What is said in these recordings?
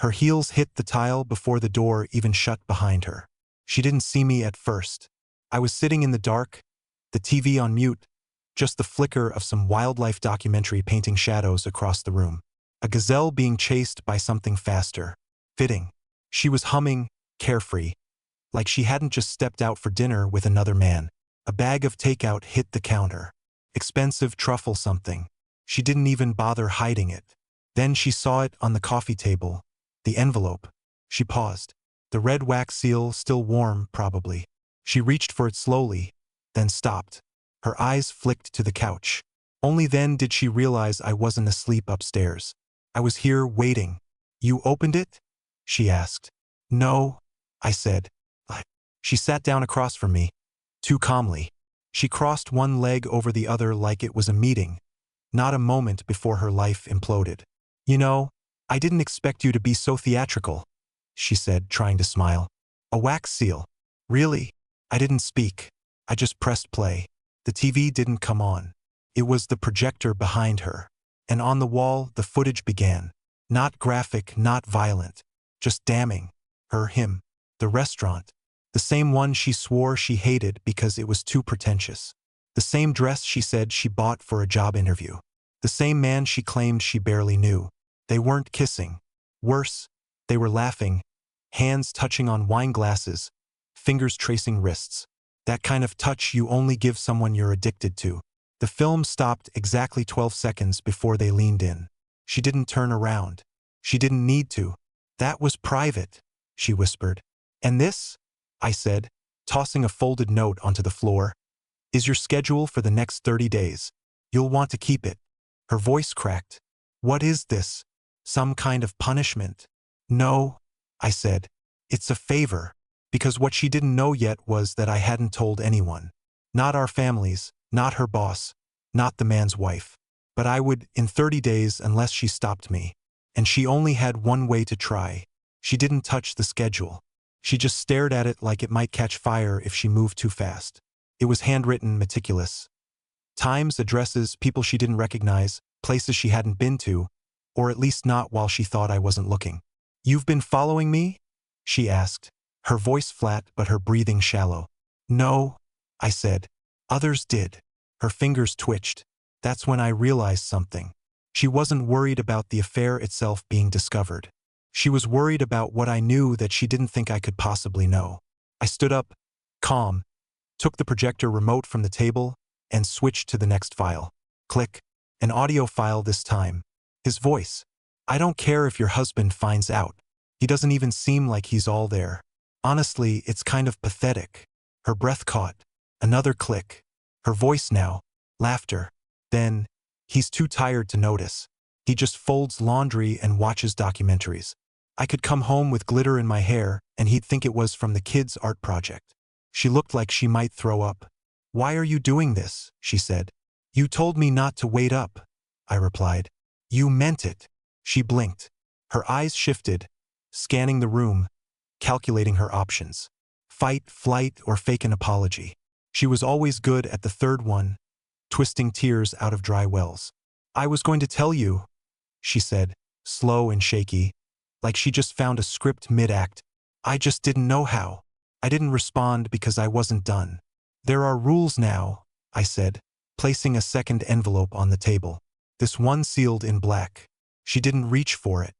Her heels hit the tile before the door even shut behind her. She didn't see me at first. I was sitting in the dark, the TV on mute, just the flicker of some wildlife documentary painting shadows across the room. A gazelle being chased by something faster. Fitting. She was humming, carefree, like she hadn't just stepped out for dinner with another man. A bag of takeout hit the counter. Expensive truffle something. She didn't even bother hiding it. Then she saw it on the coffee table. The envelope. She paused. The red wax seal still warm, probably. She reached for it slowly, then stopped. Her eyes flicked to the couch. Only then did she realize I wasn't asleep upstairs. I was here waiting. You opened it? She asked. No, I said. She sat down across from me, too calmly. She crossed one leg over the other like it was a meeting, not a moment before her life imploded. You know, I didn't expect you to be so theatrical, she said, trying to smile. A wax seal. Really? I didn't speak. I just pressed play. The TV didn't come on. It was the projector behind her. And on the wall, the footage began. Not graphic, not violent. Just damning. Him. The restaurant. The same one she swore she hated because it was too pretentious. The same dress she said she bought for a job interview. The same man she claimed she barely knew. They weren't kissing. Worse, they were laughing, hands touching on wine glasses, fingers tracing wrists. That kind of touch you only give someone you're addicted to. The film stopped exactly 12 seconds before they leaned in. She didn't turn around. She didn't need to. That was private, she whispered. And this? I said, tossing a folded note onto the floor, is your schedule for the next 30 days. You'll want to keep it. Her voice cracked. What is this? Some kind of punishment? No, I said. It's a favor. Because what she didn't know yet was that I hadn't told anyone. Not our families, not her boss, not the man's wife. But I would, in 30 days, unless she stopped me. And she only had one way to try. She didn't touch the schedule. She just stared at it like it might catch fire if she moved too fast. It was handwritten, meticulous. Times, addresses, people she didn't recognize, places she hadn't been to, or at least not while she thought I wasn't looking. You've been following me? She asked, her voice flat but her breathing shallow. No, I said. Others did. Her fingers twitched. That's when I realized something. She wasn't worried about the affair itself being discovered. She was worried about what I knew that she didn't think I could possibly know. I stood up, calm, took the projector remote from the table, and switched to the next file. Click. An audio file this time. His voice. I don't care if your husband finds out. He doesn't even seem like he's all there. Honestly, it's kind of pathetic. Her breath caught. Another click. Her voice now. Laughter. Then, he's too tired to notice. He just folds laundry and watches documentaries. I could come home with glitter in my hair, and he'd think it was from the kids' art project. She looked like she might throw up. Why are you doing this? She said. You told me not to wait up, I replied. You meant it. She blinked. Her eyes shifted, scanning the room, calculating her options. Fight, flight, or fake an apology. She was always good at the third one, twisting tears out of dry wells. I was going to tell you, she said, slow and shaky, like she just found a script mid-act. I just didn't know how. I didn't respond because I wasn't done. There are rules now, I said, placing a second envelope on the table. This one sealed in black. She didn't reach for it.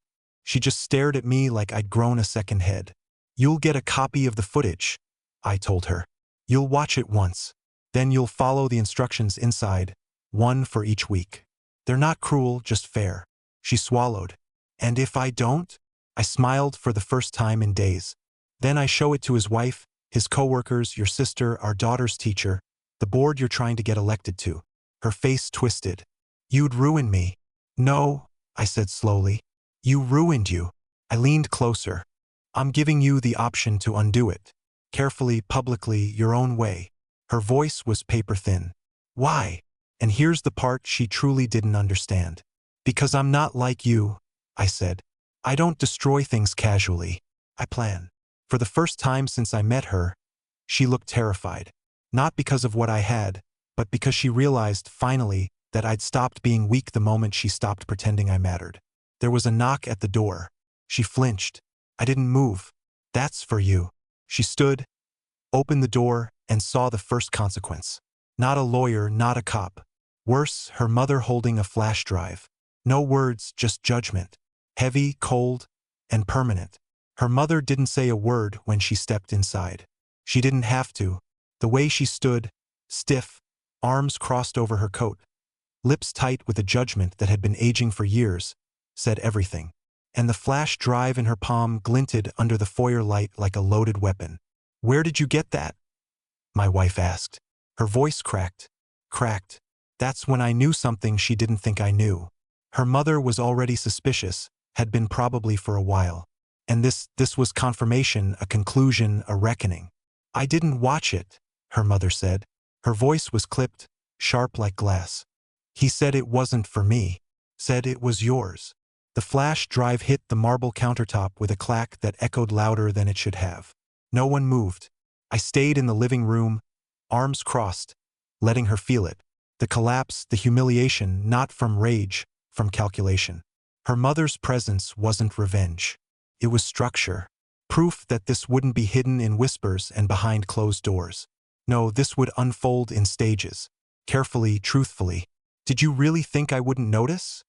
She just stared at me like I'd grown a second head. You'll get a copy of the footage, I told her. You'll watch it once. Then you'll follow the instructions inside, one for each week. They're not cruel, just fair. She swallowed. And if I don't? I smiled for the first time in days. Then I show it to his wife, his coworkers, your sister, our daughter's teacher, the board you're trying to get elected to. Her face twisted. You'd ruin me. No, I said slowly. You ruined you. I leaned closer. I'm giving you the option to undo it. Carefully, publicly, your own way. Her voice was paper thin. Why? And here's the part she truly didn't understand. Because I'm not like you, I said. I don't destroy things casually. I plan. For the first time since I met her, she looked terrified. Not because of what I had, but because she realized, finally, that I'd stopped being weak the moment she stopped pretending I mattered. There was a knock at the door. She flinched. I didn't move. That's for you. She stood, opened the door, and saw the first consequence. Not a lawyer, not a cop. Worse, her mother holding a flash drive. No words, just judgment. Heavy, cold, and permanent. Her mother didn't say a word when she stepped inside. She didn't have to. The way she stood, stiff, arms crossed over her coat, lips tight with a judgment that had been aging for years, said everything. And the flash drive in her palm glinted under the foyer light like a loaded weapon. "Where did you get that?" my wife asked. Her voice cracked. That's when I knew something she didn't think I knew. Her mother was already suspicious, had been probably for a while. And this was confirmation, a conclusion, a reckoning. "I didn't watch it," her mother said. Her voice was clipped, sharp like glass. "He said it wasn't for me. Said it was yours." The flash drive hit the marble countertop with a clack that echoed louder than it should have. No one moved. I stayed in the living room, arms crossed, letting her feel it. The collapse, the humiliation, not from rage, from calculation. Her mother's presence wasn't revenge. It was structure. Proof that this wouldn't be hidden in whispers and behind closed doors. No, this would unfold in stages. Carefully, truthfully. "Did you really think I wouldn't notice?"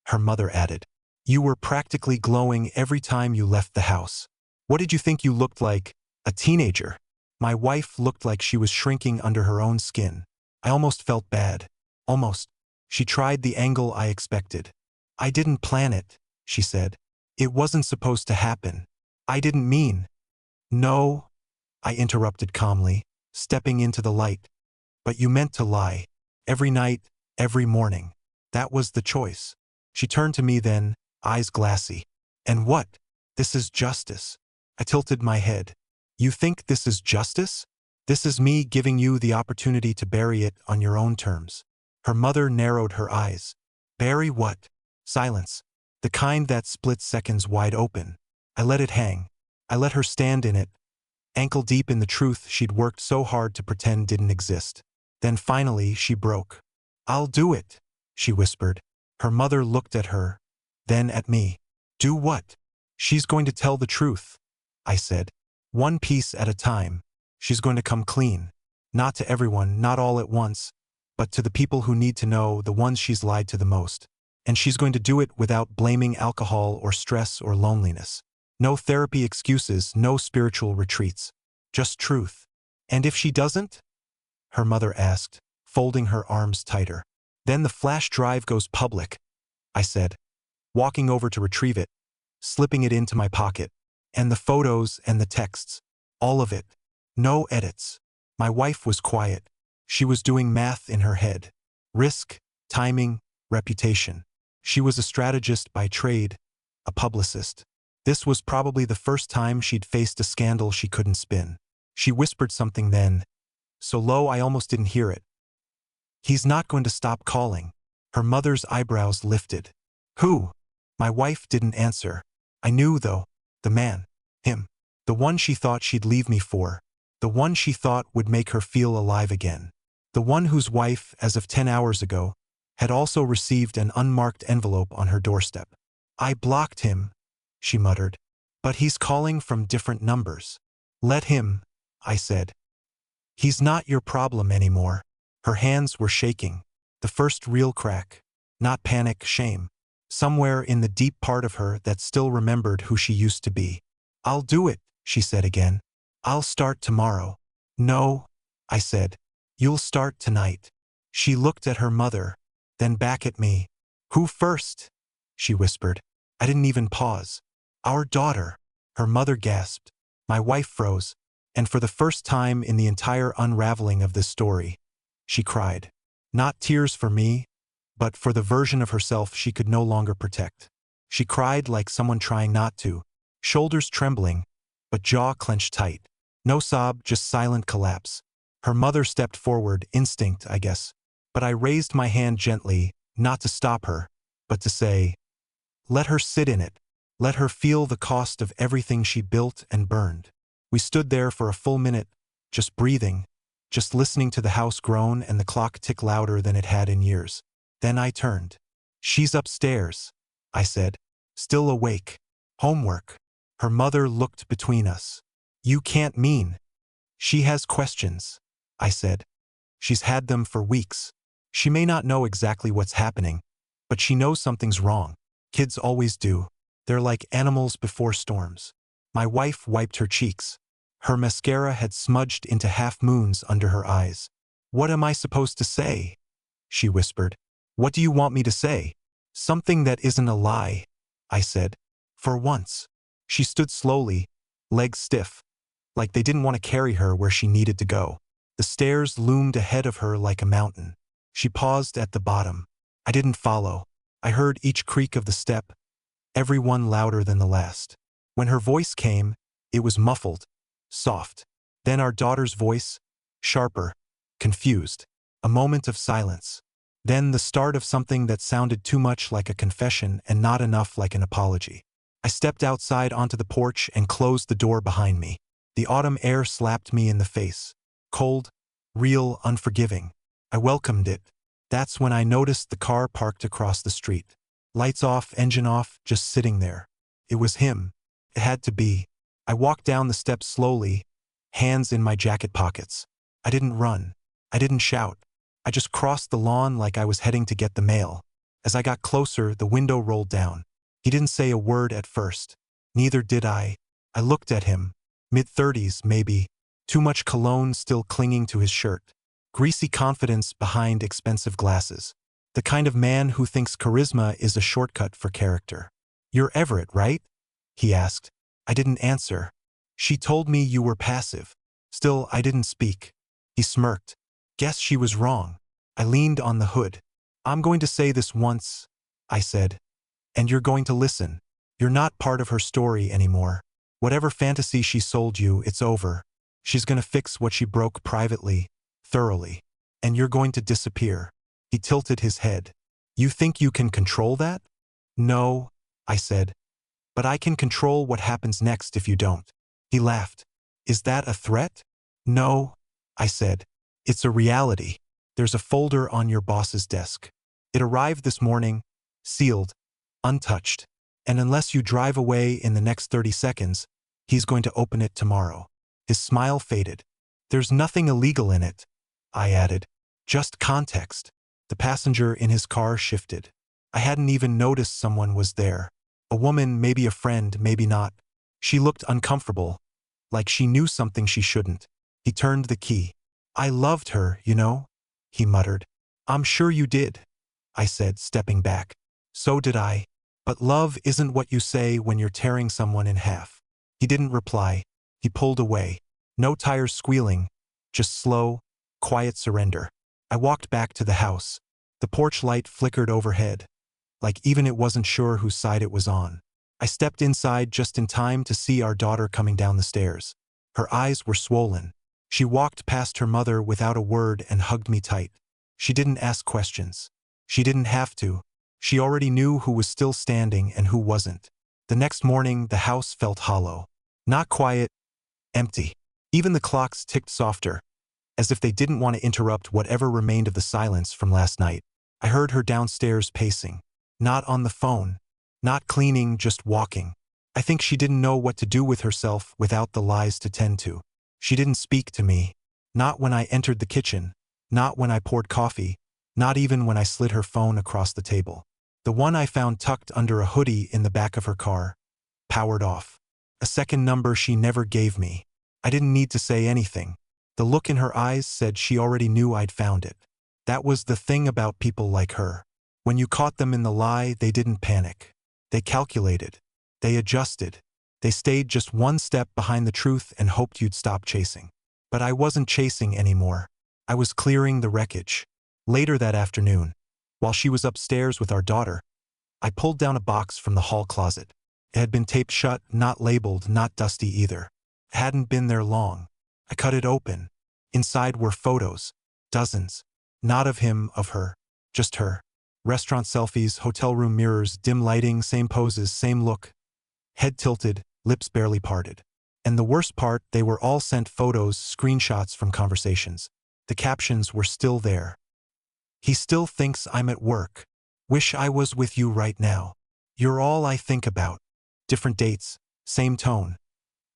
her mother added. "You were practically glowing every time you left the house. What did you think you looked like? A teenager?" My wife looked like she was shrinking under her own skin. I almost felt bad. Almost. She tried the angle I expected. "I didn't plan it," she said. "It wasn't supposed to happen. I didn't mean." "No," I interrupted calmly, stepping into the light. "But you meant to lie. Every night, every morning. That was the choice." She turned to me then, eyes glassy. "And what? This is justice." I tilted my head. "You think this is justice? This is me giving you the opportunity to bury it on your own terms." Her mother narrowed her eyes. "Bury what?" Silence. The kind that split seconds wide open. I let it hang. I let her stand in it, ankle deep in the truth she'd worked so hard to pretend didn't exist. Then finally she broke. "I'll do it," she whispered. Her mother looked at her, then at me. "Do what?" "She's going to tell the truth," I said. "One piece at a time. She's going to come clean. Not to everyone, not all at once, but to the people who need to know, the ones she's lied to the most. And she's going to do it without blaming alcohol or stress or loneliness. No therapy excuses, no spiritual retreats. Just truth." "And if she doesn't?" her mother asked, folding her arms tighter. "Then the flash drive goes public," I said, walking over to retrieve it, slipping it into my pocket. "And the photos and the texts. All of it. No edits." My wife was quiet. She was doing math in her head. Risk, timing, reputation. She was a strategist by trade, a publicist. This was probably the first time she'd faced a scandal she couldn't spin. She whispered something then, so low I almost didn't hear it. "He's not going to stop calling." Her mother's eyebrows lifted. "Who?" My wife didn't answer. I knew, though. The man. Him. The one she thought she'd leave me for. The one she thought would make her feel alive again. The one whose wife, as of 10 hours ago, had also received an unmarked envelope on her doorstep. "I blocked him," she muttered. "But he's calling from different numbers." "Let him," I said. "He's not your problem anymore." Her hands were shaking. The first real crack. Not panic, shame. Somewhere in the deep part of her that still remembered who she used to be. "I'll do it," she said again. "I'll start tomorrow." "No," I said. "You'll start tonight." She looked at her mother, then back at me. "Who first?" she whispered. I didn't even pause. "Our daughter," her mother gasped. My wife froze, and for the first time in the entire unraveling of this story, she cried. Not tears for me, but for the version of herself she could no longer protect. She cried like someone trying not to, shoulders trembling, but jaw clenched tight. No sob, just silent collapse. Her mother stepped forward, instinct, I guess. But I raised my hand gently, not to stop her, but to say, let her sit in it. Let her feel the cost of everything she built and burned. We stood there for a full minute, just breathing, just listening to the house groan and the clock tick louder than it had in years. Then I turned. "She's upstairs," I said, still awake, Homework. Her mother looked between us. You can't mean. She has questions, I said. She's had them for weeks. She may not know exactly what's happening, but she knows something's wrong. Kids always do. They're like animals before storms. My wife wiped her cheeks. Her mascara had smudged into half-moons under her eyes. What am I supposed to say? She whispered. What do you want me to say? Something that isn't a lie, I said. For once. She stood slowly, legs stiff, like they didn't want to carry her where she needed to go. The stairs loomed ahead of her like a mountain. She paused at the bottom. I didn't follow. I heard each creak of the step, every one louder than the last. When her voice came, it was muffled, soft. Then our daughter's voice, sharper, confused. A moment of silence. Then the start of something that sounded too much like a confession and not enough like an apology. I stepped outside onto the porch and closed the door behind me. The autumn air slapped me in the face. Cold, real, unforgiving. I welcomed it. That's when I noticed the car parked across the street. Lights off, engine off, just sitting there. It was him. It had to be. I walked down the steps slowly, hands in my jacket pockets. I didn't run. I didn't shout. I just crossed the lawn like I was heading to get the mail. As I got closer, the window rolled down. He didn't say a word at first. Neither did I. I looked at him. Mid-30s, maybe. Too much cologne still clinging to his shirt. Greasy confidence behind expensive glasses. The kind of man who thinks charisma is a shortcut for character. You're Everett, right? He asked. I didn't answer. She told me you were passive. Still, I didn't speak. He smirked. Guess she was wrong. I leaned on the hood. I'm going to say this once, I said. And you're going to listen. You're not part of her story anymore. Whatever fantasy she sold you, it's over. She's going to fix what she broke privately, thoroughly. And you're going to disappear. He tilted his head. You think you can control that? No, I said. But I can control what happens next if you don't. He laughed. Is that a threat? No, I said. It's a reality. There's a folder on your boss's desk. It arrived this morning, sealed, untouched. And unless you drive away in the next 30 seconds, he's going to open it tomorrow. His smile faded. There's nothing illegal in it, I added. Just context. The passenger in his car shifted. I hadn't even noticed someone was there. A woman, maybe a friend, maybe not. She looked uncomfortable, like she knew something she shouldn't. He turned the key. I loved her, you know, he muttered. I'm sure you did, I said, stepping back. So did I. But love isn't what you say when you're tearing someone in half. He didn't reply. He pulled away. No tires squealing, just slow, quiet surrender. I walked back to the house. The porch light flickered overhead, like even it wasn't sure whose side it was on. I stepped inside just in time to see our daughter coming down the stairs. Her eyes were swollen. She walked past her mother without a word and hugged me tight. She didn't ask questions. She didn't have to. She already knew who was still standing and who wasn't. The next morning, the house felt hollow. Not quiet, empty. Even the clocks ticked softer, as if they didn't want to interrupt whatever remained of the silence from last night. I heard her downstairs pacing. Not on the phone. Not cleaning, just walking. I think she didn't know what to do with herself without the lies to tend to. She didn't speak to me. Not when I entered the kitchen. Not when I poured coffee. Not even when I slid her phone across the table. The one I found tucked under a hoodie in the back of her car. Powered off. A second number she never gave me. I didn't need to say anything. The look in her eyes said she already knew I'd found it. That was the thing about people like her. When you caught them in the lie, they didn't panic. They calculated. They adjusted. They stayed just one step behind the truth and hoped you'd stop chasing. But I wasn't chasing anymore. I was clearing the wreckage. Later that afternoon, while she was upstairs with our daughter, I pulled down a box from the hall closet. It had been taped shut, not labeled, not dusty either. It hadn't been there long. I cut it open. Inside were photos. Dozens. Not of him, of her. Just her. Restaurant selfies, hotel room mirrors, dim lighting, same poses, same look. Head tilted, lips barely parted. And the worst part, they were all sent photos, screenshots from conversations. The captions were still there. He still thinks I'm at work. Wish I was with you right now. You're all I think about. different dates, same tone.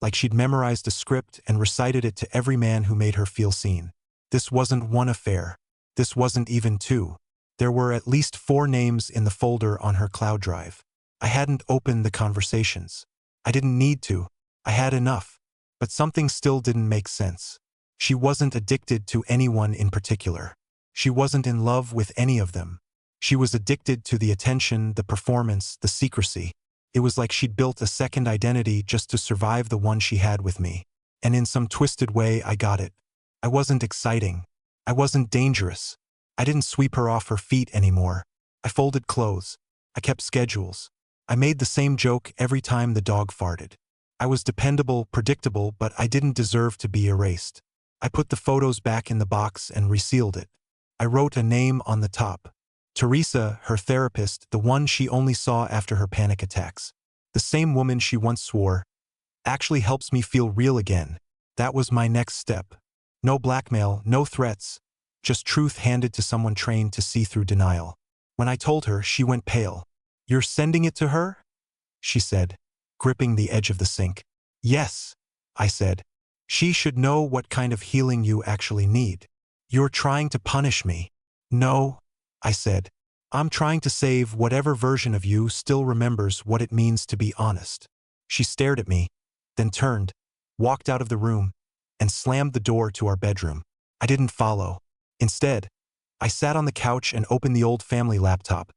Like she'd memorized a script and recited it to every man who made her feel seen. This wasn't one affair. This wasn't even two. There were at least 4 names in the folder on her cloud drive. I hadn't opened the conversations. I didn't need to. I had enough. But something still didn't make sense. She wasn't addicted to anyone in particular. She wasn't in love with any of them. She was addicted to the attention, the performance, the secrecy. It was like she'd built a second identity just to survive the one she had with me. And in some twisted way, I got it. I wasn't exciting. I wasn't dangerous. I didn't sweep her off her feet anymore. I folded clothes. I kept schedules. I made the same joke every time the dog farted. I was dependable, predictable, but I didn't deserve to be erased. I put the photos back in the box and resealed it. I wrote a name on the top. Teresa, her therapist, the one she only saw after her panic attacks. The same woman she once swore, actually helps me feel real again. That was my next step. No blackmail, no threats, just truth handed to someone trained to see through denial. When I told her, she went pale. "You're sending it to her?" she said, gripping the edge of the sink. "Yes," I said. "She should know what kind of healing you actually need." "You're trying to punish me." "No," I said. "I'm trying to save whatever version of you still remembers what it means to be honest." She stared at me, then turned, walked out of the room, and slammed the door to our bedroom. I didn't follow. Instead, I sat on the couch and opened the old family laptop,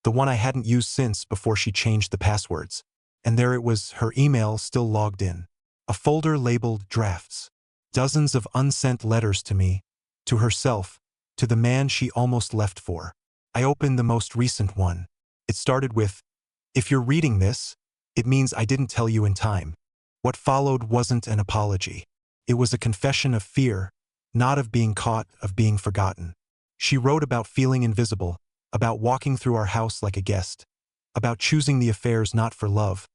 the one I hadn't used since before she changed the passwords. And there it was, her email still logged in. A folder labeled drafts. Dozens of unsent letters to me, to herself, to the man she almost left for. I opened the most recent one. It started with, "If you're reading this, it means I didn't tell you in time." What followed wasn't an apology. It was a confession of fear, not of being caught, of being forgotten. She wrote about feeling invisible, about walking through our house like a guest, about choosing the affairs not for love,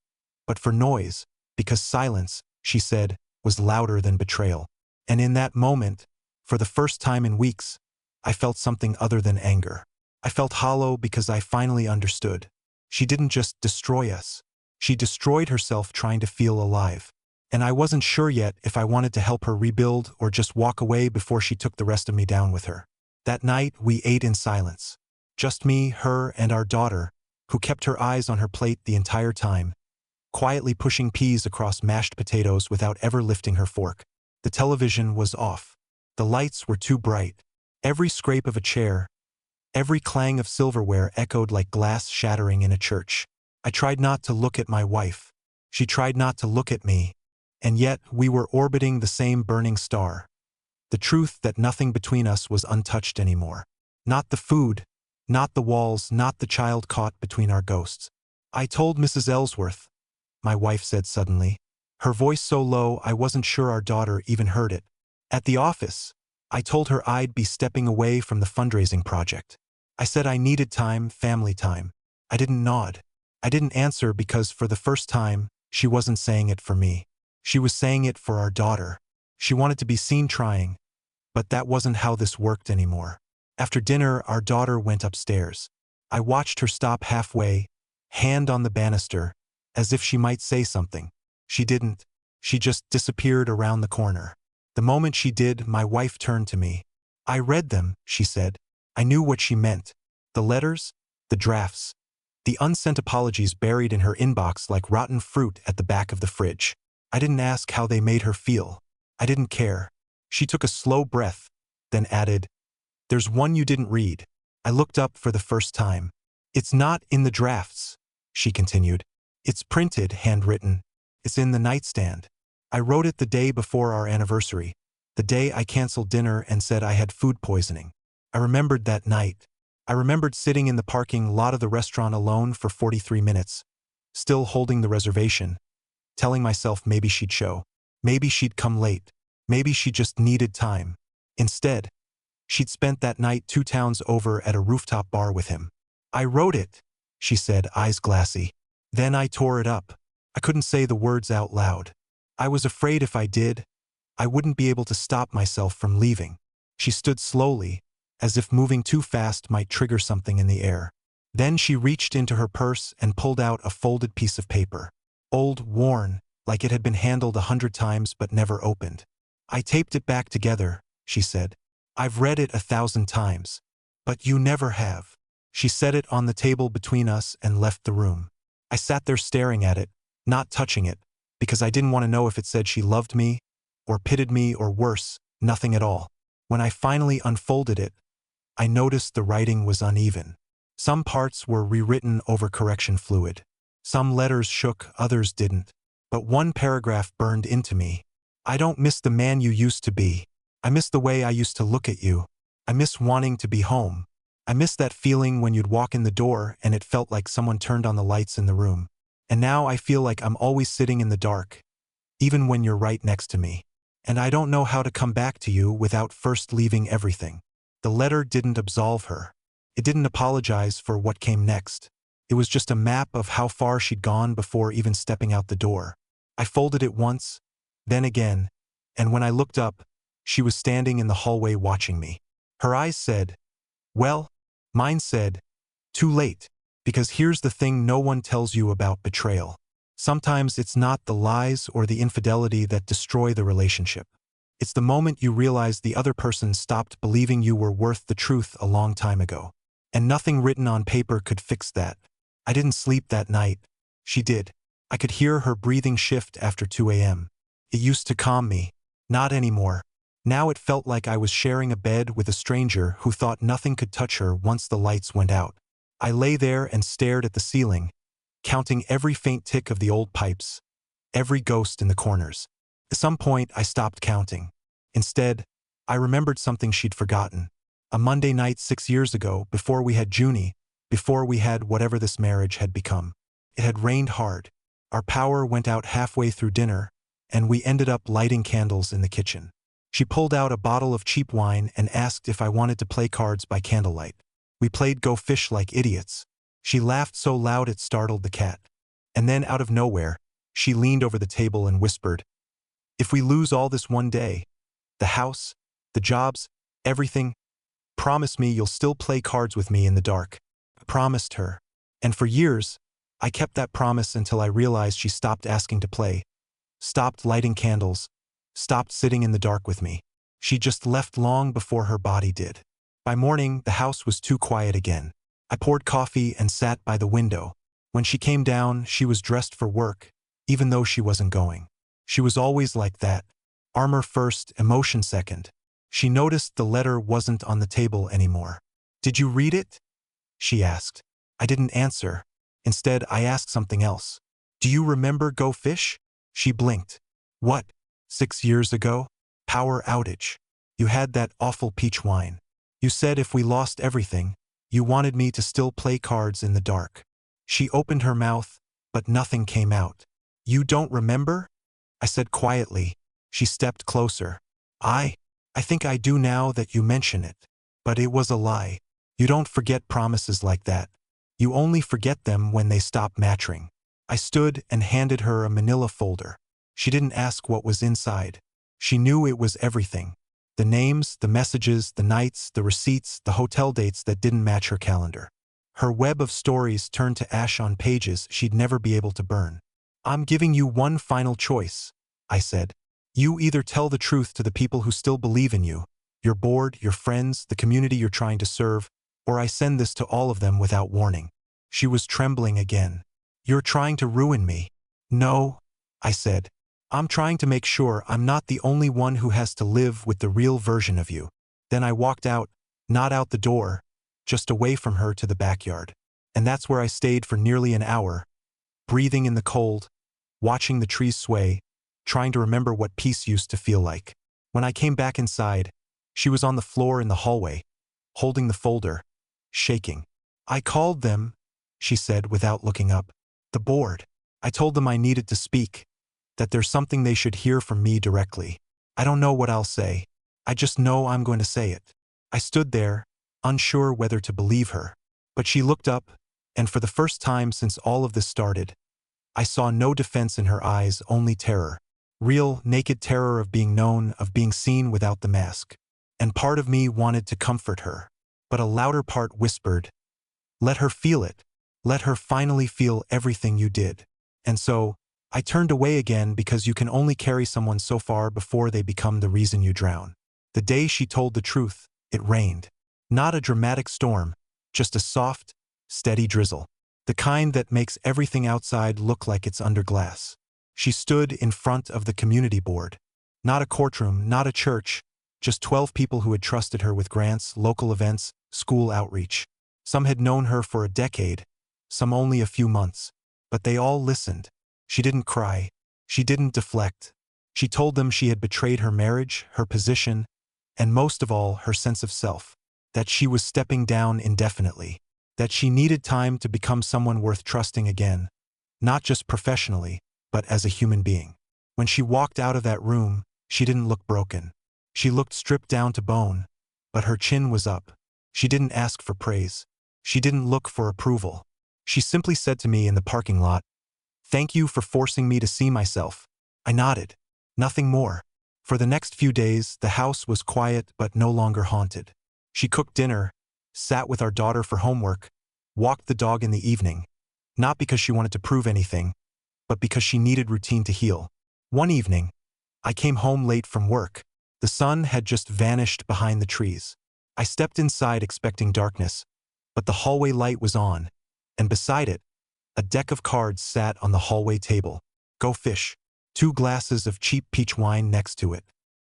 but for noise, because silence, she said, was louder than betrayal. And in that moment, for the first time in weeks, I felt something other than anger. I felt hollow because I finally understood. She didn't just destroy us. She destroyed herself trying to feel alive. And I wasn't sure yet if I wanted to help her rebuild or just walk away before she took the rest of me down with her. That night, we ate in silence. Just me, her, and our daughter, who kept her eyes on her plate the entire time, quietly pushing peas across mashed potatoes without ever lifting her fork. The television was off. The lights were too bright. Every scrape of a chair, every clang of silverware echoed like glass shattering in a church. I tried not to look at my wife. She tried not to look at me. And yet, we were orbiting the same burning star. The truth that nothing between us was untouched anymore. Not the food, not the walls, not the child caught between our ghosts. "I told Mrs. Ellsworth," my wife said suddenly, her voice so low I wasn't sure our daughter even heard it. "At the office, I told her I'd be stepping away from the fundraising project. I said I needed time, family time." I didn't nod. I didn't answer because for the first time, she wasn't saying it for me. She was saying it for our daughter. She wanted to be seen trying, but that wasn't how this worked anymore. After dinner, our daughter went upstairs. I watched her stop halfway, hand on the banister, as if she might say something. She didn't. She just disappeared around the corner. The moment she did, my wife turned to me. "I read them," she said. I knew what she meant. The letters, the drafts, the unsent apologies buried in her inbox like rotten fruit at the back of the fridge. I didn't ask how they made her feel. I didn't care. She took a slow breath, then added, "There's one you didn't read." I looked up for the first time. "It's not in the drafts," she continued. "It's printed, handwritten. It's in the nightstand. I wrote it the day before our anniversary, the day I canceled dinner and said I had food poisoning." I remembered that night. I remembered sitting in the parking lot of the restaurant alone for 43 minutes, still holding the reservation, telling myself maybe she'd show. Maybe she'd come late. Maybe she just needed time. Instead, she'd spent that night 2 towns over at a rooftop bar with him. "I wrote it," she said, eyes glassy. "Then I tore it up." I couldn't say the words out loud. I was afraid if I did, I wouldn't be able to stop myself from leaving. She stood slowly, as if moving too fast might trigger something in the air. Then she reached into her purse and pulled out a folded piece of paper. Old, worn, like it had been handled 100 times but never opened. "I taped it back together," she said. "I've read it 1,000 times. But you never have." She set it on the table between us and left the room. I sat there staring at it, not touching it, because I didn't want to know if it said she loved me, or pitied me, or worse, nothing at all. When I finally unfolded it, I noticed the writing was uneven. Some parts were rewritten over correction fluid. Some letters shook, others didn't. But one paragraph burned into me. "I don't miss the man you used to be. I miss the way I used to look at you. I miss wanting to be home. I miss that feeling when you'd walk in the door and it felt like someone turned on the lights in the room. And now I feel like I'm always sitting in the dark, even when you're right next to me. And I don't know how to come back to you without first leaving everything." The letter didn't absolve her. It didn't apologize for what came next. It was just a map of how far she'd gone before even stepping out the door. I folded it once, then again, and when I looked up, she was standing in the hallway watching me. Her eyes said, "Well," mine said, "Too late." Because here's the thing no one tells you about betrayal. Sometimes it's not the lies or the infidelity that destroy the relationship. It's the moment you realize the other person stopped believing you were worth the truth a long time ago. And nothing written on paper could fix that. I didn't sleep that night. She did. I could hear her breathing shift after 2 a.m. It used to calm me. Not anymore. Now it felt like I was sharing a bed with a stranger who thought nothing could touch her once the lights went out. I lay there and stared at the ceiling, counting every faint tick of the old pipes, every ghost in the corners. At some point, I stopped counting. Instead, I remembered something she'd forgotten. A Monday night 6 years ago, before we had Junie, before we had whatever this marriage had become. It had rained hard. Our power went out halfway through dinner, and we ended up lighting candles in the kitchen. She pulled out a bottle of cheap wine and asked if I wanted to play cards by candlelight. We played Go Fish like idiots. She laughed so loud it startled the cat. And then out of nowhere, she leaned over the table and whispered, "If we lose all this one day, the house, the jobs, everything, promise me you'll still play cards with me in the dark." I promised her. And for years, I kept that promise until I realized she stopped asking to play, stopped lighting candles, stopped sitting in the dark with me. She just left long before her body did. By morning, the house was too quiet again. I poured coffee and sat by the window. When she came down, she was dressed for work, even though she wasn't going. She was always like that. Armor first, emotion second. She noticed the letter wasn't on the table anymore. "Did you read it?" she asked. I didn't answer. Instead, I asked something else. "Do you remember Go Fish?" She blinked. "What? 6 years ago? Power outage. You had that awful peach wine. You said if we lost everything, you wanted me to still play cards in the dark." She opened her mouth, but nothing came out. "You don't remember?" I said quietly. She stepped closer. I think I do now that you mention it. But it was a lie. You don't forget promises like that. You only forget them when they stop matching." I stood and handed her a manila folder. She didn't ask what was inside. She knew it was everything. The names, the messages, the nights, the receipts, the hotel dates that didn't match her calendar. Her web of stories turned to ash on pages she'd never be able to burn. "I'm giving you one final choice," I said. "You either tell the truth to the people who still believe in you, your board, your friends, the community you're trying to serve, or I send this to all of them without warning." She was trembling again. "You're trying to ruin me." "No," I said. "I'm trying to make sure I'm not the only one who has to live with the real version of you." Then I walked out, not out the door, just away from her to the backyard. And that's where I stayed for nearly an hour, breathing in the cold, watching the trees sway, trying to remember what peace used to feel like. When I came back inside, she was on the floor in the hallway, holding the folder, shaking. "I called them," she said without looking up. "The board. I told them I needed to speak, that there's something they should hear from me directly. I don't know what I'll say. I just know I'm going to say it." I stood there, unsure whether to believe her. But she looked up, and for the first time since all of this started, I saw no defense in her eyes, only terror. Real, naked terror of being known, of being seen without the mask. And part of me wanted to comfort her. But a louder part whispered, "Let her feel it. Let her finally feel everything you did." And so, I turned away again because you can only carry someone so far before they become the reason you drown. The day she told the truth, it rained. Not a dramatic storm, just a soft, steady drizzle. The kind that makes everything outside look like it's under glass. She stood in front of the community board. Not a courtroom, not a church, just 12 people who had trusted her with grants, local events, school outreach. Some had known her for a decade, some only a few months. But they all listened. She didn't cry. She didn't deflect. She told them she had betrayed her marriage, her position, and most of all, her sense of self. That she was stepping down indefinitely. That she needed time to become someone worth trusting again. Not just professionally, but as a human being. When she walked out of that room, she didn't look broken. She looked stripped down to bone, but her chin was up. She didn't ask for praise. She didn't look for approval. She simply said to me in the parking lot, "Thank you for forcing me to see myself." I nodded. Nothing more. For the next few days, the house was quiet but no longer haunted. She cooked dinner, sat with our daughter for homework, walked the dog in the evening, not because she wanted to prove anything, but because she needed routine to heal. One evening, I came home late from work. The sun had just vanished behind the trees. I stepped inside expecting darkness, but the hallway light was on, and beside it, a deck of cards sat on the hallway table. Go fish. 2 glasses of cheap peach wine next to it.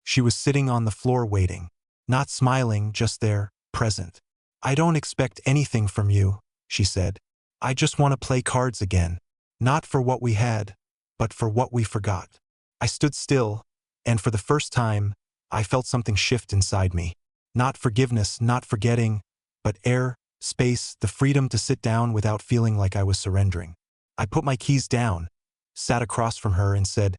She was sitting on the floor waiting. Not smiling, just there, present. "I don't expect anything from you," she said. "I just want to play cards again. Not for what we had, but for what we forgot." I stood still, and for the first time, I felt something shift inside me. Not forgiveness, not forgetting, but air, space, the freedom to sit down without feeling like I was surrendering. I put my keys down, sat across from her and said,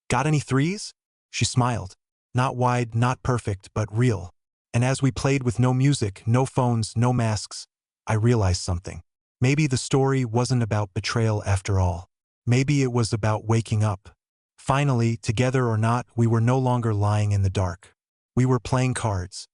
"Got any threes?" She smiled. Not wide, not perfect, but real. And as we played with no music, no phones, no masks, I realized something. Maybe the story wasn't about betrayal after all. Maybe it was about waking up. Finally, together or not, we were no longer lying in the dark. We were playing cards.